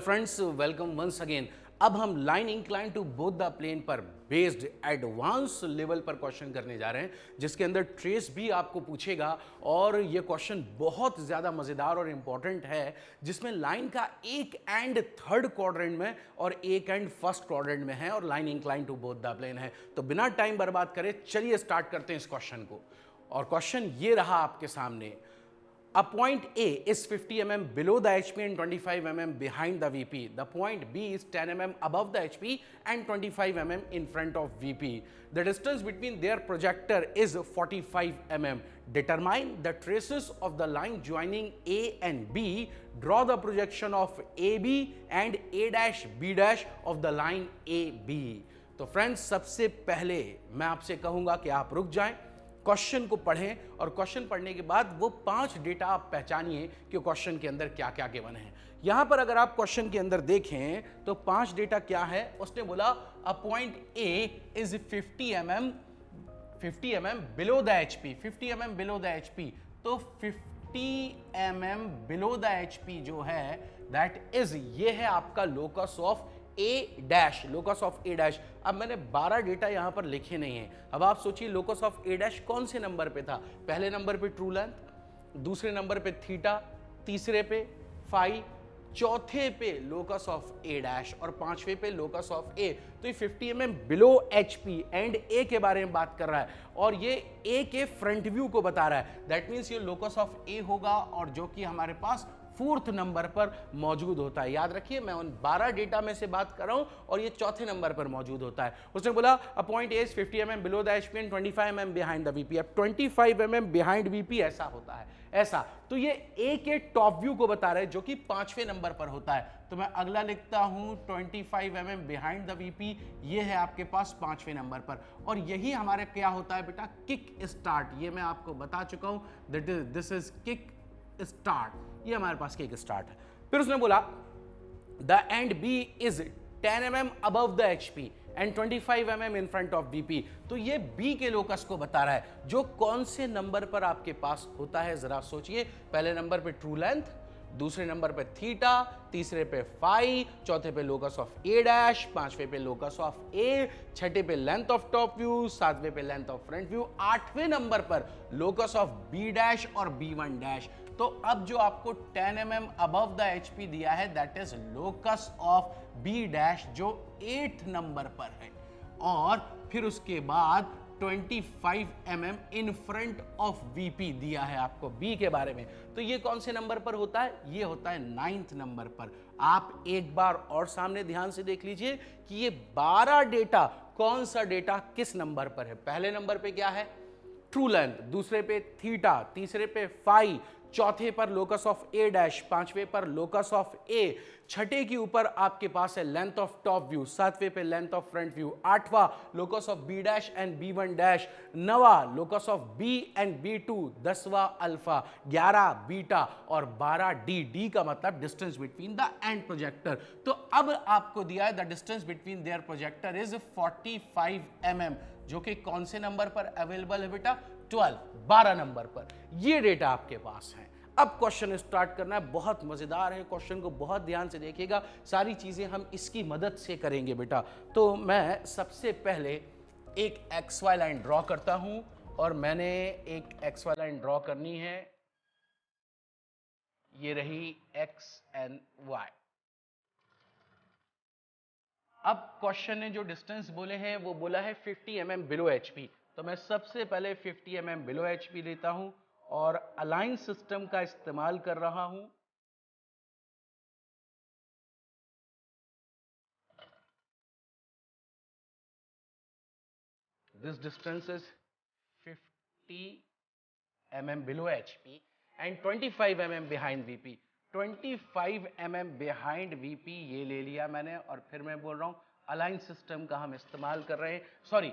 Friends, welcome once again. अब हम line incline to both the plane पर based advance level पर question करने जा रहे हैं, जिसके अंदर ट्रेस भी आपको पूछेगा। और ये क्वेश्चन बहुत ज़्यादा मज़ेदार और इम्पॉर्टेंट है, जिसमें लाइन का एक एंड थर्ड क्वाड्रेंट में और एक एंड फर्स्ट क्वाड्रेंट में है और line incline to both the plane है। तो बिना टाइम बर्बाद करे चलिए स्टार्ट करते हैं इस क्वेश्चन को। और क्वेश्चन ये रहा आपके सामने। A point A is 50 mm below the HP and 25 mm behind the VP. The point B is 10 mm above the HP and 25 mm in front of VP. The distance between their projector is 45 mm. Determine the traces of the line joining A and B. Draw the projection of AB and A dash B dash of the line AB. तो friends, सबसे पहले मैं आपसे कहूंगा कि आप रुक जाएं, क्वेश्चन को पढ़ें और क्वेश्चन पढ़ने के बाद वो 5 डेटा आप पहचानिए कि क्वेश्चन के अंदर क्या क्या गिवन है। यहां पर अगर आप क्वेश्चन के अंदर देखें तो 5 डेटा क्या है। उसने बोला a point A is 50 mm below the HP, 50 mm below the HP. तो 50 mm बिलो द एचपी जो है दैट इज, ये है आपका locus of A dash, locus of A dash. अब मैंने 12 डेटा यहां पर लिखे नहीं है। अब आप सोचिए लोकस ऑफ ए डैश कौन से नंबर पे था। पहले नंबर पे ट्रू लेंथ, दूसरे नंबर पे थीटा, तीसरे पे फाई, चौथे पे लोकस ऑफ ए डैश और पांचवे पे लोकस ऑफ ए। तो ये 50 mm बिलो एचपी एंड ए के बारे में बात कर रहा है और ये ए के फ्रंट व्यू को बता रहा है। दैट मीन्स ये लोकस ऑफ ए होगा और जो कि हमारे पास 4th नंबर पर मौजूद होता है। याद रखिए, मैं उन 12 डेटा में से बात कर रहा हूं और ये चौथे नंबर पर मौजूद होता है। उसने बोला a point A is 50 mm below the HP and 25 mm behind the VP. अब 25 mm बिहाइंड वीपी ऐसा होता है, ऐसा। तो ये ए के टॉप व्यू को बता रहे हैं जो कि 5वें नंबर पर होता है। तो मैं अगला लिखता हूं 25 mm बिहाइंड द वीपी, ये है आपके पास 5वें नंबर पर। और यही हमारे क्या होता है बेटा, किक स्टार्ट। ये मैं आपको बता चुका हूं, दिस इज किक स्टार्ट, ये हमारे पास किक स्टार्ट है। फिर उसने बोला the end B is 10 mm above the HP and 25 mm in front of BP. तो ये बी के लोकस को बता रहा है जो कौन से नंबर पर आपके पास होता है। जरा सोचिए, पहले नंबर पे ट्रू लेंथ, दूसरे नंबर पे थीटा, तीसरे पे फाई, चौथे पे लोकस ऑफ ए डैश, पांचवे पे लोकस ऑफ ए, छठे पे लेंथ ऑफ टॉप व्यू, सातवें पे लेंथ ऑफ फ्रंट व्यू, आठवें नंबर पर लोकस ऑफ बी डैश और बी1 डैश। तो अब जो आपको 10 mm अबव द एचपी दिया है that is locus of B dash जो 8th नंबर पर है। और फिर उसके बाद 25 mm in front of VP दिया है आपको बी के बारे में। तो ये कौन से नंबर पर होता है, ये होता है 9th नंबर पर। आप एक बार और सामने ध्यान से देख लीजिए कि ये 12 डेटा कौन सा डेटा किस नंबर पर है। पहले नंबर पे क्या है, ट्रू लेंथ, दूसरे पे थीटा, तीसरे पे फाई, चौथे पर लोकस ऑफ ए डैश, पांचवे पर लोकस ऑफ ए, छठे के ऊपर आपके पास है लेंथ ऑफ टॉप व्यू, सातवें पे लेंथ ऑफ फ्रंट व्यू, आठवां locus of B dash and B one dash, नवा locus of B and B two, 10वां अल्फा, 11 बीटा और 12 डी। डी का मतलब distance between the end projector. तो अब आपको दिया है the distance between their projector is 45 mm, जो कि कौन से नंबर पर अवेलेबल है बेटा, 12 नंबर पर। ये डेटा आपके पास है। अब क्वेश्चन स्टार्ट करना है, बहुत मजेदार है। क्वेश्चन को बहुत ध्यान से देखिएगा, सारी चीजें हम इसकी मदद से करेंगे बेटा। तो मैं सबसे पहले एक XY लाइन ड्रॉ करता हूं और मैंने एक XY लाइन ड्रॉ करनी है, ये रही X एंड Y। अब क्वेश्चन ने जो डिस्टेंस बोले हैं वो बोला है 50 mm बिलो एचपी। तो मैं सबसे पहले 50 mm बिलो एचपी लेता हूं और अलाइन सिस्टम का इस्तेमाल कर रहा हूं। This distance is 50 mm below HP and 25 mm behind VP. 25 mm behind VP ये ले लिया मैंने। और फिर मैं बोल रहा हूं अलाइन सिस्टम का हम इस्तेमाल कर रहे हैं, सॉरी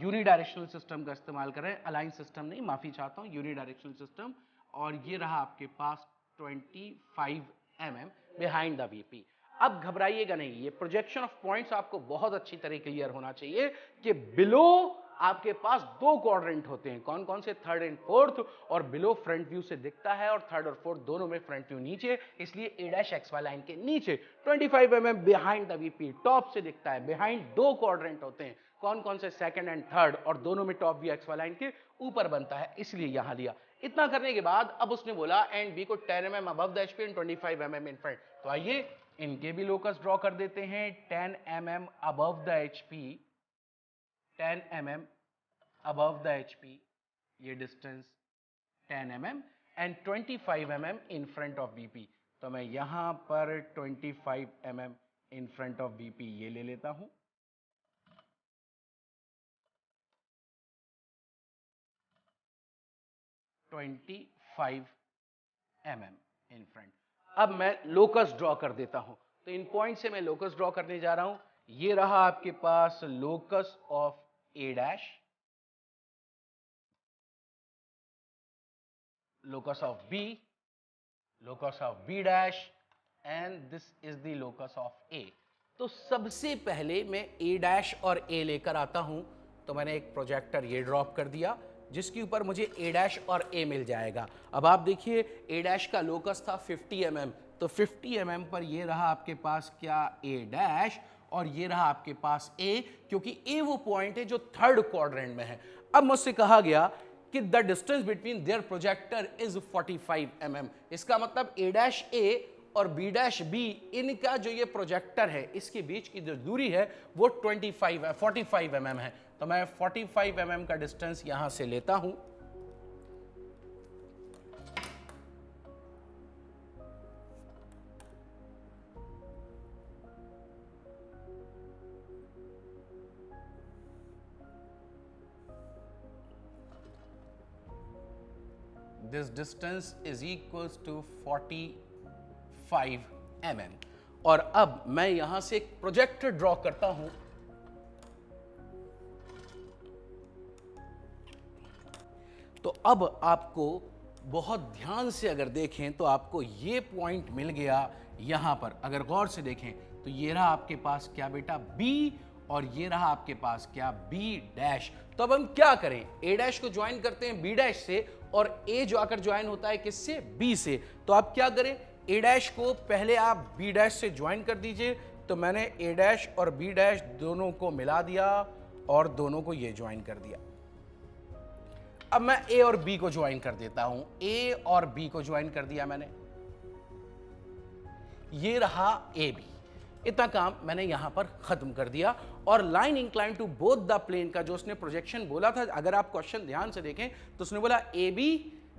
यूनिडायरेक्शनल सिस्टम का इस्तेमाल कर रहे हैं, अलाइन सिस्टम नहीं, माफी चाहता हूं, यूनिडायरेक्शनल सिस्टम। और ये रहा आपके पास 25 mm बिहाइंड द वीपी। अब घबराइएगा नहीं, ये प्रोजेक्शन ऑफ पॉइंट्स आपको बहुत अच्छी तरह क्लियर होना चाहिए कि बिलो आपके पास दो क्वाड्रेंट होते हैं, कौन कौन से, थर्ड एंड फोर्थ, और बिलो फ्रंट व्यू से दिखता है, और थर्ड और फोर्थ दोनों में फ्रंट व्यू नीचे, इसलिए ए डैश XY लाइन के नीचे 25 mm behind the VP, top से दिखता है। बिहाइंड दो क्वाड्रेंट होते हैं, कौन कौन से, सेकंड एंड थर्ड, और दोनों में टॉप व्यू XY लाइन के ऊपर बनता है, इसलिए यहां लिया। इतना करने के बाद अब उसने बोला एंड बी को 10 mm above the HP and 25 mm in front. तो आइए इनके भी लोकस ड्रॉ कर देते हैं। 10 mm above the HP, 10 mm above the HP, ये distance 10 mm and 25 mm in front of VP। तो मैं यहां पर 25 mm in front of VP ये ले लेता हूं। $25 mm इन फ्रंट। अब मैं लोकस ड्रॉ कर देता हूं। तो इन पॉइंट से मैं लोकस ड्रॉ करने जा रहा हूं। ये रहा आपके पास locus of A dash, locus of B, locus of B dash, and this is the locus of A। तो सबसे पहले मैं A डैश और A लेकर आता हूं। तो मैंने एक प्रोजेक्टर ये ड्रॉप कर दिया जिसके ऊपर मुझे A डैश और A मिल जाएगा। अब आप देखिए A डैश का लोकस था 50 mm, तो 50 mm पर ये रहा आपके पास क्या, A डैश, और ये रहा आपके पास A, क्योंकि A वो पॉइंट है जो थर्ड क्वाड्रेंट में है। अब मुझसे कहा गया कि the distance between their projector is 45 mm। इसका मतलब A डैश A और B डैश B, इनका जो ये प्रोजेक्टर है इसके बीच की जो दूरी है वो 45 mm है। तो मैं 45 mm का डिस्टेंस यहां से लेता हूं। This distance is equals to 45 mm। और अब मैं यहां से एक प्रोजेक्टर ड्रॉ करता हूं। तो अब आपको बहुत ध्यान से अगर देखें तो आपको ये पॉइंट मिल गया यहां पर। अगर गौर से देखें तो ये रहा आपके पास क्या बेटा, B, और ये रहा आपके पास क्या, B डैश। तो अब हम क्या करें, A डैश को ज्वाइन करते हैं B डैश से, और A जो आकर ज्वाइन होता है किससे, B से। तो आप क्या करें, A डैश को पहले आप B डैश से ज्वाइन कर दीजिए। तो मैंने A डैश और B डैश दोनों को मिला दिया और दोनों को ये ज्वाइन कर दिया। अब मैं A और B को ज्वाइन कर देता हूं। A और B को ज्वाइन कर दिया मैंने, ये रहा AB। इतना काम मैंने यहां पर खत्म कर दिया। और line incline to both the plane का जो उसने प्रोजेक्शन बोला था, अगर आप क्वेश्चन ध्यान से देखें तो उसने बोला AB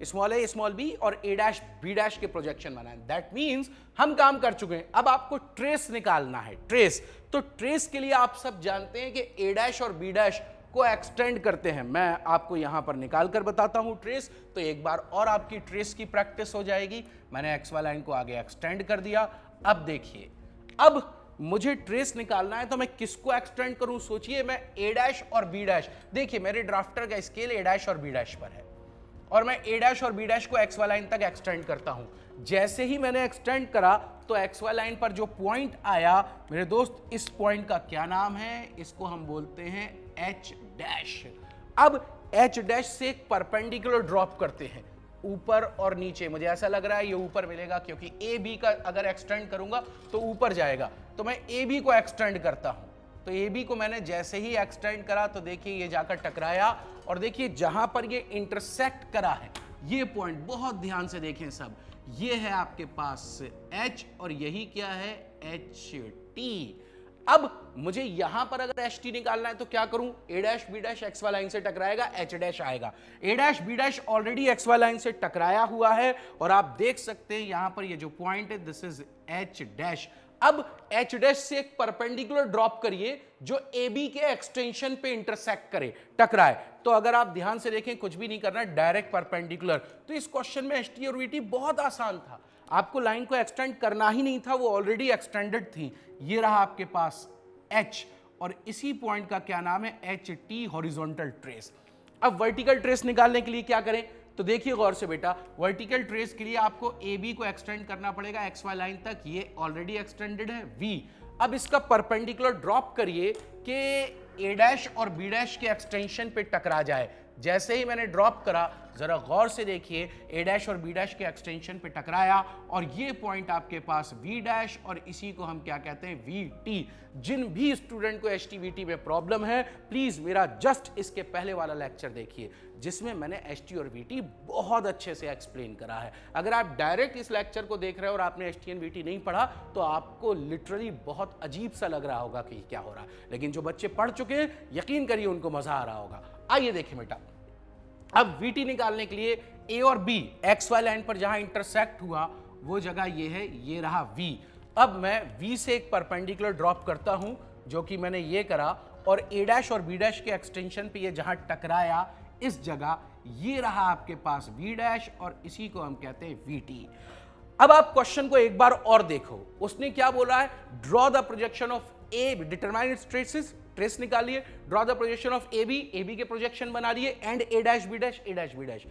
small a small b और A डैश B डैश के प्रोजेक्शन बनाए। दैट मींस हम काम कर चुके हैं। अब आपको ट्रेस निकालना है, ट्रेस। तो ट्रेस के लिए आप सब जानते हैं कि A डैश और B डैश को एक्सटेंड करते हैं। मैं आपको यहां पर निकाल कर बताता हूं ट्रेस। तो एक बार और आपकी ट्रेस की प्रैक्टिस हो जाएगी। मैंने XY लाइन को आगे एक्सटेंड कर दिया। अब देखिए, अब मुझे ट्रेस निकालना है तो मैं किसको एक्सटेंड करूं, सोचिए। मैं A डैश और B डैश, देखिए मेरे ड्राफ्टर का स्केल A डैश और B डैश पर है, और मैं A डैश और B डैश को XY लाइन तक एक्सटेंड करता हूं। जैसे ही मैंने एक्सटेंड करा तो XY लाइन पर जो पॉइंट आया मेरे दोस्त, इस पॉइंट का क्या नाम है, इसको हम बोलते हैं H डैश। अब H डैश से एक परपेंडिकुलर ड्रॉप करते हैं ऊपर और नीचे। मुझे ऐसा लग रहा है ये ऊपर मिलेगा, क्योंकि AB का अगर एक्सटेंड करूंगा तो ऊपर जाएगा। तो मैं AB को एक्सटेंड करता हूं। तो AB को मैंने जैसे ही एक्सटेंड करा तो देखिए ये जाकर टकराया, और देखिए जहां पर ये इंटरसेक्ट करा है, ये पॉइंट बहुत ध्यान से देखें सब, ये है आपके पास H और यही क्या है, HT। अब मुझे यहां पर अगर HT निकालना है तो क्या करूं, A dash B dash XY line से टकराएगा, H डैश आएगा। A dash B dash already XY line से टकराया हुआ है, और आप देख सकते हैं यहां पर ये जो पॉइंट है दिस इज H डैश। अब H डैश से एक परपेंडिकुलर ड्रॉप करिए जो AB के एक्सटेंशन पे इंटरसेक्ट करे, टकराए। तो अगर आप ध्यान से देखें, कुछ भी नहीं करना, डायरेक्ट परपेंडिकुलर। तो इस क्वेश्चन में HT और VT बहुत आसान था, आपको लाइन को एक्सटेंड करना ही नहीं था, वो ऑलरेडी एक्सटेंडेड थी। ये रहा आपके पास H, और इसी पॉइंट का क्या नाम है, HT हॉरिजॉन्टल ट्रेस। अब वर्टिकल ट्रेस निकालने के लिए क्या करें, तो देखिए गौर से बेटा, वर्टिकल ट्रेस के लिए आपको AB को एक्सटेंड करना पड़ेगा XY लाइन तक, ये ऑलरेडी एक्सटेंडेड है V। अब इसका परपेंडिकुलर ड्रॉप करिए कि ए डैश और बी डैश के एक्सटेंशन पे टकरा जाए। जैसे ही मैंने ड्रॉप करा, जरा गौर से देखिए, ए डैश और बी डैश के एक्सटेंशन पे टकराया और ये पॉइंट आपके पास वी डैश, और इसी को हम क्या कहते हैं, वी टी। जिन भी स्टूडेंट को एच टी वी टी में प्रॉब्लम है, प्लीज मेरा जस्ट इसके पहले वाला लेक्चर देखिए जिसमें मैंने एच टी और वी टी बहुत अच्छे से एक्सप्लेन करा है। अगर आप डायरेक्ट इस लेक्चर को देख रहे हो और आपने H T and we T नहीं पढ़ा तो आपको लिटरली बहुत अजीब सा लग रहा होगा कि क्या हो रहा है, लेकिन जो बच्चे पढ़ चुके हैं यकीन करिए उनको मजा आ रहा होगा। आइए देखें बेटा, अब VT निकालने के लिए A और B XY लाइन पर जहां इंटरसेक्ट हुआ वो जगह ये है, ये रहा V। अब मैं V से एक परपेंडिकुलर ड्रॉप करता हूं जो कि मैंने ये करा, और A डैश और B डैश के एक्सटेंशन पे ये जहां टकराया इस जगह ये रहा आपके पास V डैश, और इसी को हम कहते हैं VT। अब आप क्वेश्चन को एक बार और देखो, उसने क्या बोला है, draw the projection of A, determine its traces, trace निकालिए, draw the projection of A B के प्रोजेक्शन बना दिए, and A dash B dash, A dash B dash.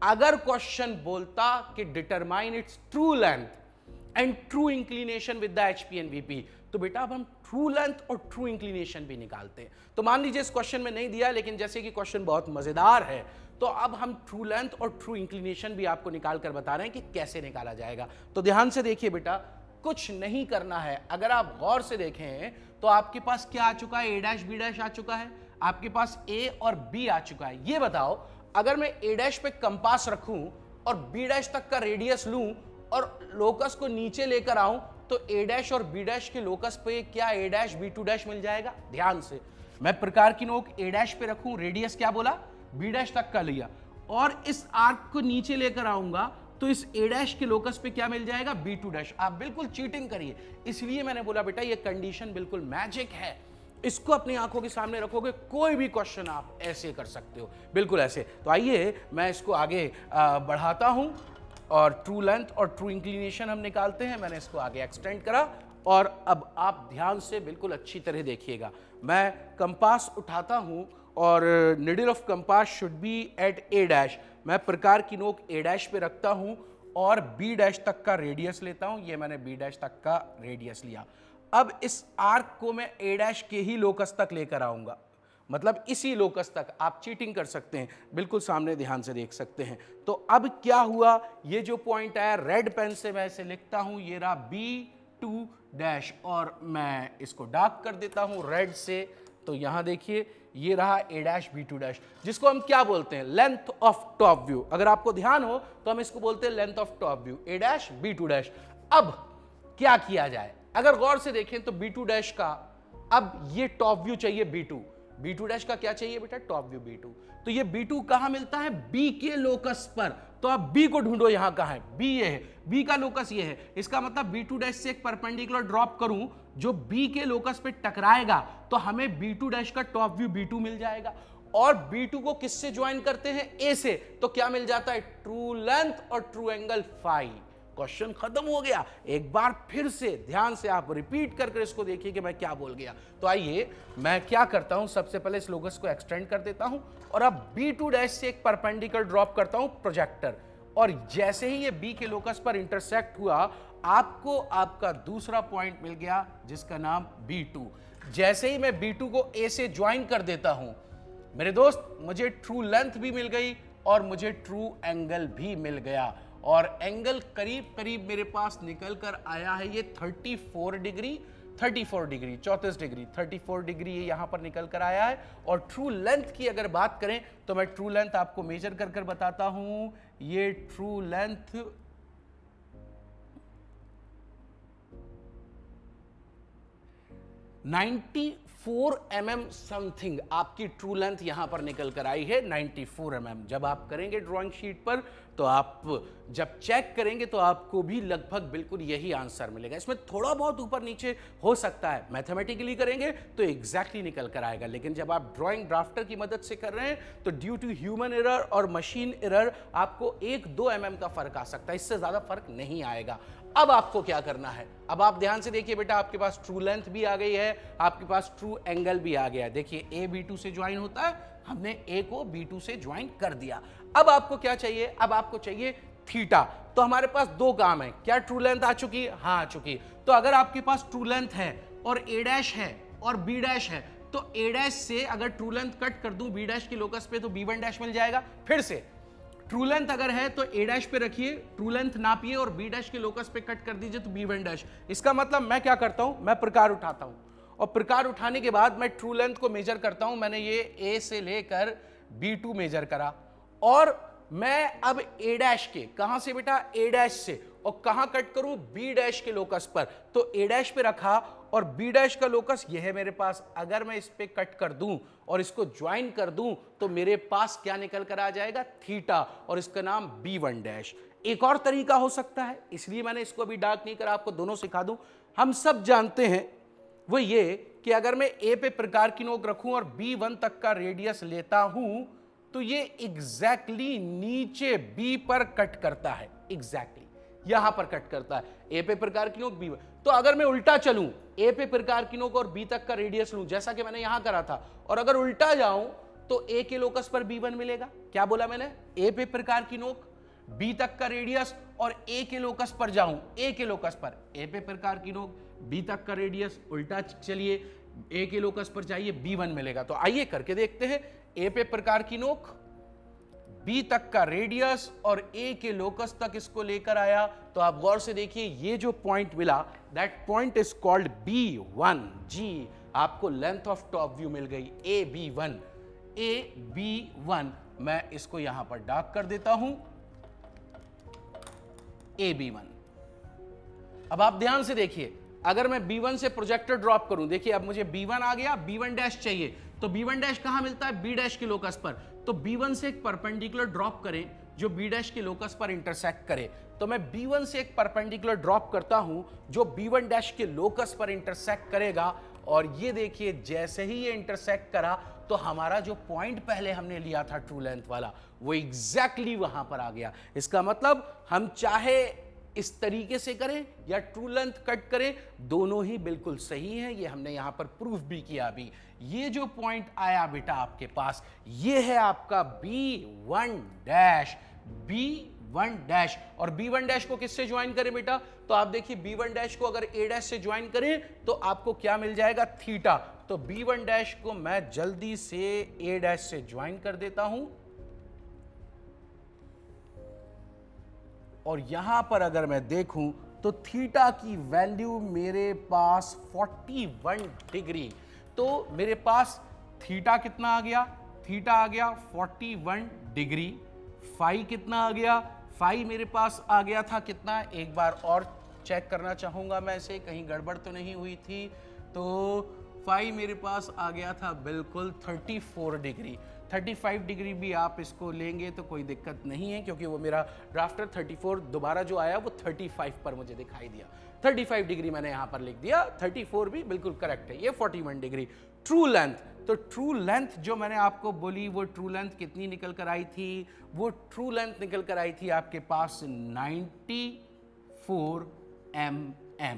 अगर क्वेश्चन बोलता कि determine its true length and true inclination with the HP and VP, तो बेटा अब हम ट्रू लेंथ और ट्रू इंक्लिनेशन भी निकालते हैं। तो मान लीजिए इस क्वेश्चन में नहीं दिया, लेकिन जैसे कि क्वेश्चन बहुत मजेदार है तो अब हम ट्रू लेंथ और ट्रू इंक्लिनेशन भी आपको निकाल कर बता रहे हैं कि कैसे निकाला जाएगा। तो ध्यान से देखिए बेटा, कुछ नहीं करना है। अगर आप गौर से देखें तो आपके पास क्या आ चुका है, ए डैश बी डैश आ चुका है, आपके पास ए और बी आ चुका है। ये बताओ, अगर मैं ए डैश पे कंपास रखूं और बी डैश तक का रेडियस लूं और लोकस को नीचे लेकर आऊं तो ए डैश और बी डैश के लोकस पे क्या ए डैश बी टू डैश मिल जाएगा? ध्यान से, मैं प्रकार की नोक ए डैश पे रखूं, रेडियस क्या बोला, बी डैश तक का लिया, और इस आर्क को नीचे लेकर आऊंगा तो इस ए डैश के लोकस पे क्या मिल जाएगा, बी टू डैश। आप बिल्कुल चीटिंग करिए, इसलिए मैंने बोला बेटा ये कंडीशन बिल्कुल मैजिक है, इसको अपनी आंखों के सामने रखोगे कोई भी क्वेश्चन आप ऐसे कर सकते हो, बिल्कुल ऐसे। तो आइए मैं इसको आगे बढ़ाता हूं और ट्रू लेंथ और ट्रू इंक्लिनेशन हम निकालते हैं। मैंने इसको आगे एक्सटेंड करा और अब आप ध्यान से बिल्कुल अच्छी तरह देखिएगा। मैं कंपास उठाता हूं और needle of compass should be at A dash. मैं प्रकार की नोक ए डैश पे रखता हूं और बी डैश तक का रेडियस लेता हूं। ये मैंने बी डैश तक का रेडियस लिया। अब इस आर्क को मैं ए डैश के ही लोकस तक लेकर आऊंगा, मतलब इसी लोकस तक। आप चीटिंग कर सकते हैं, बिल्कुल सामने ध्यान से देख सकते हैं। तो अब क्या हुआ, ये जो पॉइंट आया रेड पेन से मैं इसे लिखता हूं, ये रहा बी टू डैश, और मैं इसको डार्क कर देता हूं रेड से। तो यहां देखिए ये रहा ए डैश बी टू डैश, जिसको हम क्या बोलते हैं, लेंथ ऑफ टॉप व्यू। अगर आपको ध्यान हो तो हम इसको बोलते हैं length of top view, A dash B two dash. अब क्या किया जाए, अगर गौर से देखें तो बी टू डैश का अब ये टॉप व्यू चाहिए B two, B two dash का क्या चाहिए बेटा, टॉप व्यू बी टू। तो ये बी टू कहां मिलता है, बी के लोकस पर। तो आप बी को ढूंढो, यहां कहां है, बी ये है, बी का लोकस ये है। इसका मतलब बी टू डैश से एक परपेंडिकुलर ड्रॉप करूं जो बी के लोकस पे टकराएगा तो हमें बी टू डैश का टॉप व्यू बी टू मिल जाएगा। और बी टू को किससे ज्वाइन करते हैं, ए से, तो क्या मिल जाता है, ट्रू लेंथ और ट्रू एंगल फाई। क्वेश्चन खत्म हो गया। एक बार फिर से ध्यान से आप रिपीट करके इसको देखिए कि मैं क्या बोल गया। तो आइए मैं क्या करता हूं, सबसे पहले इस लोकस को एक्सटेंड कर देता हूं और अब बी टू डैश से एक परपेंडिकुलर ड्रॉप करता हूं प्रोजेक्टर, और जैसे ही ये बी के लोकस पर इंटरसेक्ट हुआ आपको आपका दूसरा पॉइंट मिल गया जिसका नाम B2। जैसे ही मैं B2 को A से ज्वाइन कर देता हूं मेरे दोस्त, मुझे ट्रू लेंथ भी मिल गई और मुझे ट्रू एंगल भी मिल गया, और एंगल करीब करीब मेरे पास निकल कर आया है ये 34 डिग्री 34 डिग्री 34 डिग्री ये यहां पर निकल कर आया है। और ट्रू लेंथ की अगर बात करें तो मैं ट्रू लेंथ आपको मेजर कर कर बताता हूं। ये ट्रू लेंथ 94 mm समथिंग आपकी ट्रू लेंथ यहां पर निकल कर आई है, 94 mm। जब आप करेंगे ड्राइंग शीट पर तो आप जब चेक करेंगे तो आपको भी लगभग बिल्कुल यही आंसर मिलेगा। इसमें थोड़ा बहुत ऊपर नीचे हो सकता है, मैथमेटिकली करेंगे तो एग्जैक्टली निकल कर आएगा, लेकिन जब आप ड्राइंग ड्राफ्टर की मदद से कर रहे हैं तो ड्यू टू ह्यूमन एरर और मशीन एरर आपको 1-2 mm का फर्क आ सकता है, इससे ज्यादा फर्क नहीं आएगा। अब आपको क्या करना है, अब आप ध्यान से देखिए बेटा, आपके पास ट्रू लेंथ भी आ गई है, आपके पास ट्रू एंगल भी आ गया है। देखिए ए B2 से ज्वाइन होता है, हमने ए को B2 से ज्वाइन कर दिया। अब आपको क्या चाहिए, अब आपको चाहिए थीटा। तो हमारे पास दो काम है, क्या ट्रू लेंथ आ चुकी है, हाँ आ चुकी। तो अगर आपके पास ट्रू लेंथ है और ए डैश है और बी डैश है, तो ए डैश से अगर ट्रू लेंथ कट कर दूं बी डैश की लोकस पे तो बी वन डैश मिल जाएगा। फिर से ट्रू लेंथ अगर है तो ए डैश पे रखिए, ट्रू लेंथ नापिए और बी डैश के लोकस पे कट कर दीजिए तो बी वन डैश। इसका मतलब मैं क्या करता हूं, मैं प्रकार उठाता हूं और प्रकार उठाने के बाद मैं ट्रू लेंथ को मेजर करता हूं। मैंने ये ए से लेकर B2 मेजर करा और मैं अब ए डैश के, कहां से बेटा, ए डैश से, और कहां कट करूं, बी डैश के लोकस पर। तो ए डैश पे रखा और बी डैश का लोकस यह है मेरे पास। अगर मैं इस पे कट कर दूं और इसको ज्वाइन कर दूं तो मेरे पास क्या निकल कर आ जाएगा, थीटा, और इसका नाम बी वन डैश। एक और तरीका हो सकता है, इसलिए मैंने इसको अभी डार्क नहीं करा, आपको दोनों सिखा दूं। हम सब जानते हैं वो ये कि अगर मैं ए पे प्रकार की नोक रखूं और B1 तक का रेडियस लेता हूं तो ये एग्जैक्टली नीचे B पर कट करता है, एग्जैक्टली यहां पर कट करता है। ए पे प्रकार की नोक B1, तो अगर मैं उल्टा चलूं, ए पे प्रकार की नोक और B तक का रेडियस लूं जैसा कि मैंने यहां करा था, और अगर उल्टा जाऊं तो ए के लोकस पर B1 मिलेगा। क्या बोला मैंने, ए पे प्रकार की नोक, बी तक का रेडियस और ए के लोकस पर जाऊं, ए के लोकस पर, ए पे प्रकार की नोक, बी तक का रेडियस, उल्टा चलिए ए के लोकस पर जाइए, B1 मिलेगा। तो आइए करके देखते हैं। ए पे प्रकार की नोक, बी तक का रेडियस और ए के लोकस तक इसको लेकर आया, तो आप गौर से देखिए ये जो पॉइंट मिला, that point is called B1 जी। आपको लेंथ ऑफ टॉप व्यू मिल गई AB1, AB1। मैं इसको यहां पर डार्क कर देता हूं, AB1। अब आप ध्यान से देखिए, अगर मैं B1 से प्रोजेक्टर ड्रॉप करूं, देखिए अब मुझे B1 आ गया, B1 डैश चाहिए, तो B1 डैश कहां मिलता है, B डैश के लोकस पर। तो B1 से एक परपेंडिकुलर ड्रॉप करें जो B डैश के लोकस पर इंटरसेक्ट करे। तो मैं B1 से एक परपेंडिकुलर ड्रॉप करता हूं जो B1 डैश के लोकस पर इंटरसेक्ट करेगा, और ये देखिए जैसे ही ये इंटरसेक्ट करा तो हमारा जो पॉइंट पहले हमने लिया था ट्रू लेंथ वाला, वो एग्जैक्टली वहां पर आ गया। इसका मतलब हम चाहे इस तरीके से करें या ट्रू लेंथ कट करें, दोनों ही बिल्कुल सही है। ये हमने यहां पर प्रूफ भी किया। अभी ये जो पॉइंट आया बेटा आपके पास, ये है आपका B1 डैश, B1 डैश। और B1 डैश को किससे ज्वाइन करें बेटा, तो आप देखिए B1 डैश को अगर A डैश से ज्वाइन करें तो आपको क्या मिल जाएगा, थीटा। तो B1 डैश को मैं जल्दी से A डैश से ज्वाइन कर देता हूं, और यहां पर अगर मैं देखूं तो थीटा की वैल्यू मेरे पास 41 डिग्री। तो मेरे पास थीटा कितना आ गया, थीटा आ गया 41 डिग्री। फाई कितना आ गया, फाई मेरे पास आ गया था कितना, एक बार और चेक करना चाहूंगा मैं इसे, कहीं गड़बड़ तो नहीं हुई थी। तो फाई मेरे पास आ गया था बिल्कुल 34 डिग्री। 35 डिग्री भी आप इसको लेंगे तो कोई दिक्कत नहीं है, क्योंकि वो मेरा ड्राफ्टर 34 दोबारा जो आया वो 35 पर मुझे दिखाई दिया। 35 डिग्री मैंने यहां पर लिख दिया, 34 भी बिल्कुल करेक्ट है। ये 41 डिग्री ट्रू लेंथ। तो ट्रू लेंथ जो मैंने आपको बोली, वो ट्रू लेंथ कितनी निकल कर आई थी, वो ट्रू लेंथ निकल कर आई थी आपके पास 94 mm।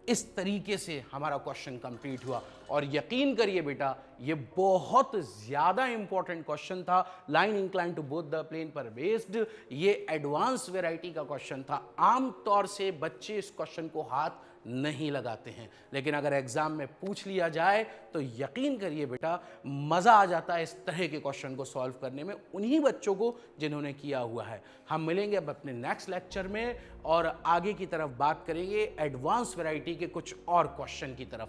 इस तरीके से हमारा क्वेश्चन कंप्लीट हुआ। और यकीन करिए बेटा, ये बहुत ज्यादा इंपॉर्टेंट क्वेश्चन था। Line incline to both the plane पर बेस्ड, ये एडवांस वैरायटी का क्वेश्चन था। आमतौर से बच्चे इस क्वेश्चन को हाथ नहीं लगाते हैं, लेकिन अगर एग्जाम में पूछ लिया जाए तो यकीन करिए बेटा मजा आ जाता है इस तरह के क्वेश्चन को सॉल्व करने में, उन्हीं बच्चों को जिन्होंने किया हुआ है। हम मिलेंगे अब अपने नेक्स्ट लेक्चर में और आगे की तरफ बात करेंगे एडवांस वैरायटी के कुछ और क्वेश्चन की तरफ।